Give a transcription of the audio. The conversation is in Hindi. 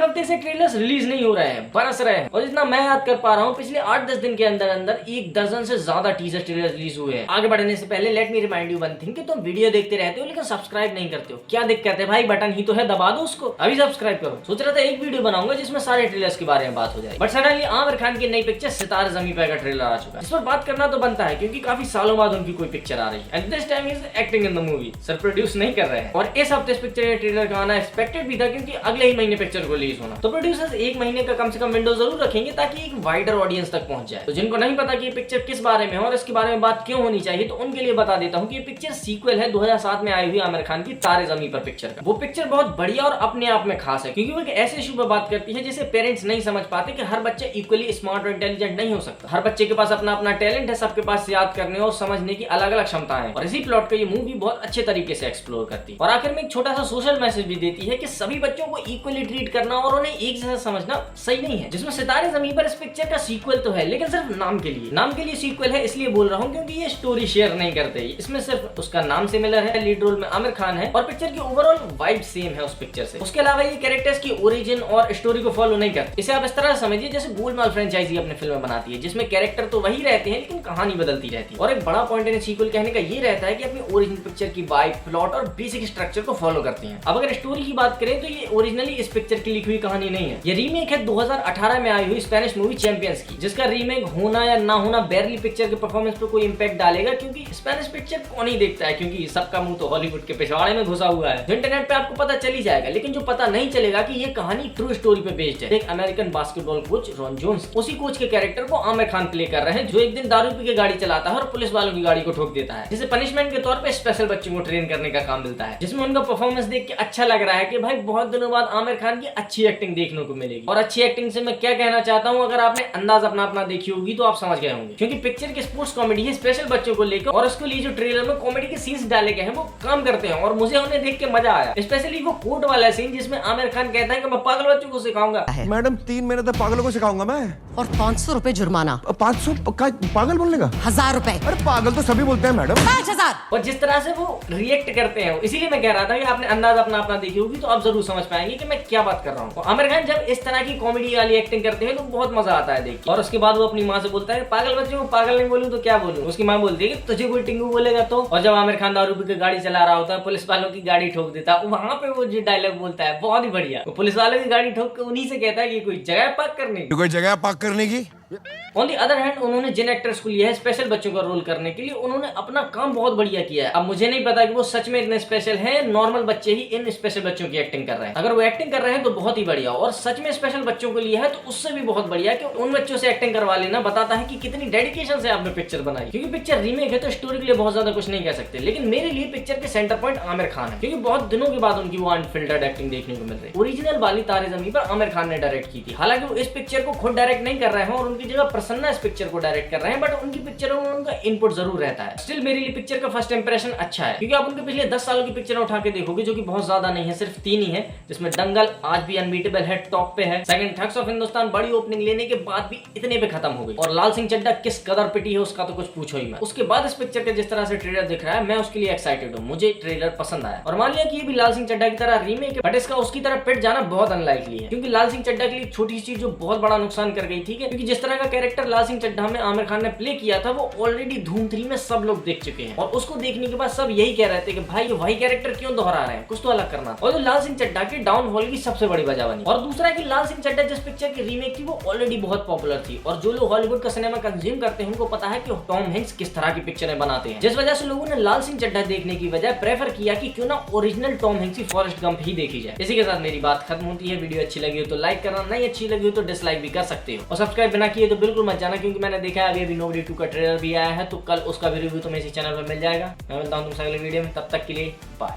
हफ्ते से ट्रेलर्स रिलीज नहीं हो रहे हैं, बरस रहे हैं, और जितना मैं याद कर पा रहा हूँ पिछले 8-10 दिन के अंदर अंदर 1 दर्जन से ज्यादा टीजर ट्रेलर रिलीज हुए हैं। आगे बढ़ने से पहले let me remind you one thing कि तुम वीडियो देखते रहते हो लेकिन सब्सक्राइब नहीं करते हो। क्या दिक्कत है भाई, बटन ही तो है, दबा दो उसको, अभी सब्सक्राइब करो। सोच रहा था एक वीडियो बनाऊंगा जिसमें सारे ट्रेलर्स के बारे में बात हो जाए, बट सडनली आमिर खान की नई पिक्चर सितारे ज़मीं पर का ट्रेलर आ चुका है। इस पर बात करना तो बनता है क्योंकि काफी सालों बाद उनकी कोई पिक्चर आ रही है and this time is acting in the movie. Sir produce नहीं कर रहे हैं और इस हफ्ते इस पिक्चर के ट्रेलर का आना एक्सपेक्टेड भी था क्योंकि अगले ही महीने पिक्चर को रिलीज होना। तो प्रोड्यूसर्स 1 महीने का कम से कम विंडो जरूर रखेंगे ताकि एक वाइडर ऑडियंस तक पहुंच जाए। तो जिनको नहीं पता कि ये पिक्चर किस बारे में है और इसके बारे में बात क्यों होनी चाहिए, तो उनके लिए बता देता हूं कि ये पिक्चर सीक्वल है 2007 में आई हुई आमिर खान की तारे ज़मीं पर पिक्चर का। वो पिक्चर बहुत बढ़िया और अपने आप में खास है क्योंकि वो एक ऐसे इशू पर बात करती है जिसे पेरेंट्स नहीं समझ पाते कि हर बच्चा इक्वली स्मार्ट और इंटेलिजेंट नहीं हो सकता। हर बच्चे के पास अपना अपना टैलेंट है, सबके पास याद करने और समझने की अलग अलग क्षमताएं हैं और इसी प्लॉट को ये मूवी बहुत अच्छे तरीके से एक्सप्लोर करती है और आखिर में एक छोटा सा सोशल मैसेज भी देती है कि सभी बच्चों को इक्वली ट्रीट करना और उन्हें एक जैसा समझना सही नहीं है। जिसमें सितारे ज़मीं पर इस पिक्चर का सीक्वल तो है लेकिन सिर्फ नाम के लिए सीक्वल है, इसलिए बोल रहा हूँ क्योंकि ये स्टोरी शेयर नहीं करते। इसमें सिर्फ उसका नाम सिमिलर है, लीड रोल में आमिर खान है और पिक्चर की ओवरऑल वाइब सेम है उस पिक्चर से। उसके अलावा ये कैरेक्टर्स की ओरिजिन और स्टोरी को फॉलो नहीं करते। इसे आप इस तरह समझिए जैसे गोलमाल फ्रेंचाइजी अपने फिल्म में बनाती है जिसमें कैरेक्टर तो वही रहते हैं लेकिन कहानी बदलती रहती है। और एक बड़ा पॉइंट इन सीक्वल कहने का ये रहता है कि अपनी ओरिजिनल पिक्चर की वाइब, प्लॉट और बेसिक स्ट्रक्चर को फॉलो करते हैं। अब अगर स्टोरी की बात करें तो ये ओरिजिनली इस पिक्चर की लिखी हुई कहानी नहीं है। ये रीमेक है 2018 में आई हुई स्पेनिश मूवी चैंपियंस की, जिसका रीमेक होना या ना होना बैरली पिक्चर के परफॉर्मेंस पे कोई इंपैक्ट डालेगा क्योंकि स्पेनिश पिक्चर कौन ही देखता है क्योंकि सबका मुंह तो हॉलीवुड के पिछवाड़े में घुसा हुआ है। तो इंटरनेट पे आपको पता चल ही जाएगा, लेकिन जो पता नहीं चलेगा कि ये कहानी ट्रू स्टोरी पे बेस्ड है। एक American basketball coach Ron Jones, उसी कोच के कैरेक्टर को आमिर खान प्ले कर रहे हैं जो एक दिन दारू पी के गाड़ी चलाता है और पुलिस वालों की गाड़ी को ठोक देता है, जिसे पनिशमेंट के तौर पे स्पेशल बच्चों को ट्रेन करने का काम मिलता है। जिसमें उनका परफॉर्मेंस देख के अच्छा लग रहा है कि भाई बहुत दिनों बाद आमिर खान की अच्छी एक्टिंग देखने को मिलेगी। और अच्छी एक्टिंग से मैं क्या कहना चाहता हूँ, अगर आपने अंदाज अपना अपना देखी होगी तो आप समझ गए होंगे क्योंकि पिक्चर की स्पोर्ट्स कॉमेडी है स्पेशल बच्चों को लेकर और उसके लिए जो ट्रेलर में कॉमेडी के सीन्स डाले गए हैं वो काम करते हैं और मुझे उन्हें देख के मजा आया। स्पेशली वो कोर्ट वाला सीन जिसमें आमिर खान कहता है कि मैं पागल बच्चों को सिखाऊंगा। मैडम 3 महीने तक पागलों को सिखाऊंगा मैं। और 500 रुपए जुर्माना। 500 पागल बोलने का? 1000 रुपए। अरे पागल तो सभी बोलते हैं मैडम। 5000। और जिस तरह से वो रिएक्ट करते हैं इसीलिए मैं कह रहा था कि आपने अंदाज अपना अपना देखी होगी तो आप जरूर समझ पाएंगे कि मैं क्या बात कर रहा हूँ। आमिर खान जब इस तरह की कॉमेडी वाली एक्टिंग करते हैं तो बहुत मजा आता है देख। और उसके बाद वो अपनी माँ से बोलता है पागल बच्चों को पागल नहीं बोलूं तो क्या बोलूं। उसकी माँ बोलती है कि तुझे कोई टिंगू बोलेगा तो। और जब आमिर खान दारू पी के गाड़ी चला रहा होता है, पुलिस वालों की गाड़ी ठोक देता है, वहां पे वो जो डायलॉग बोलता है बहुत ही बढ़िया। वो पुलिस वालों की गाड़ी ठोक के उन्हीं से कहता है कि कोई जगह पार्क करने की, कोई जगह पार्क करने की। ऑन दी अदर हैंड उन्होंने जिन एक्टर्स को लिया है स्पेशल बच्चों का रोल करने के लिए उन्होंने अपना काम बहुत बढ़िया किया है। अब मुझे नहीं पता कि वो सच में इतने स्पेशल हैं, नॉर्मल बच्चे ही इन स्पेशल बच्चों की एक्टिंग कर रहे हैं। अगर वो एक्टिंग कर रहे हैं तो बहुत ही बढ़िया, और सच में स्पेशल बच्चों को लिया है तो उससे भी बहुत बढ़िया कि उन बच्चों से एक्टिंग करवा लेना बताता है कि कितनी डेडिकेशन से आपने पिक्चर बनाई। क्योंकि पिक्चर रीमेक है तो स्टोरी के लिए बहुत ज्यादा कुछ नहीं कह सकते, लेकिन मेरे लिए पिक्चर के सेंटर पॉइंट आमिर खान है क्योंकि बहुत दिनों के बाद उनकी वो अनफिल्टर्ड एक्टिंग देखने को मिल रही है। ओरिजिनल वाली तारे ज़मीं पर आमिर खान ने डायरेक्ट की थी, हालांकि वो इस पिक्चर को खुद डायरेक्ट नहीं कर रहे हैं और उनकी जगह प्रसन्ना इस पिक्चर को डायरेक्ट कर रहे हैं, बट उनकी पिक्चरों में उनका इनपुट जरूर रहता है। स्टिल मेरे लिए पिक्चर का फर्स्ट इंप्रेशन अच्छा है क्योंकि आप उनके पिछले 10 सालों की पिक्चरें उठा के देखोगे जो कि बहुत ज्यादा नहीं है, सिर्फ 3 ही है, जिसमें दंगल आज भी अनबीटेबल है, टॉप पे है। सेकंड ठग्स ऑफ हिंदुस्तान बड़ी ओपनिंग लेने के बाद भी इतने पे खत्म हो गई, और लाल सिंह चड्ढा किस कदर पिटी है उसका तो कुछ पूछो ही मत। उसके बाद इस पिक्चर के जिस तरह से ट्रेलर दिख रहा है मैं उसके लिए एक्साइटेड हूँ, मुझे ट्रेलर पसंद आया। और मान लिया कि ये भी लाल सिंह चड्ढा की तरह रीमेक है, बट इसका उसकी तरह पिट जाना बहुत अनलाइकली है क्योंकि लाल सिंह चड्ढा के लिए छोटी सी चीज जो बहुत बड़ा नुकसान कर गई थी क्योंकि जिस तरह का कैरेक्टर लाल सिंह चड्ढा में आमिर खान ने प्ले किया था वो ऑलरेडी धूम 3 में सब लोग देख चुके हैं और उसको देखने के बाद सब यही कह रहे थे कि भाई ये वही कैरेक्टर क्यों दोहरा रहे हैं, कुछ तो अलग करना। और लाल सिंह चड्ढा के डाउनफॉल की सबसे बड़ी वजह बनी। और दूसरा कि लाल सिंह चड्ढा जिस पिक्चर की रीमेक थी वो ऑलरेडी बहुत पॉपुलर थी और जो लोग हॉलीवुड का सिनेमा कंज्यूम करते हैं उनको पता है कि टॉम हैंक्स किस तरह की पिक्चरें बनाते हैं, जिस वजह से लोगों ने लाल सिंह चड्ढा देखने की बजाय प्रेफर किया कि क्यों ना ओरिजिनल टॉम हैंक्स की फॉरेस्ट गंप ही देखी जाए। इसी के साथ मेरी बात खत्म होती है। वीडियो अच्छी लगी हो तो लाइक करना, नहीं अच्छी लगी हो तो डिसलाइक भी कर सकते हो, और सब्सक्राइब बिना किए तो बिल्कुल मत जाना क्योंकि मैंने देखा है अभी नोबडी 2 का ट्रेलर भी आया है तो कल उसका भी रिव्यू तुम्हें इसी चैनल पर मिल जाएगा। मैं मिलता हूँ तुमसे अगले वीडियो में, तब तक के लिए बाय।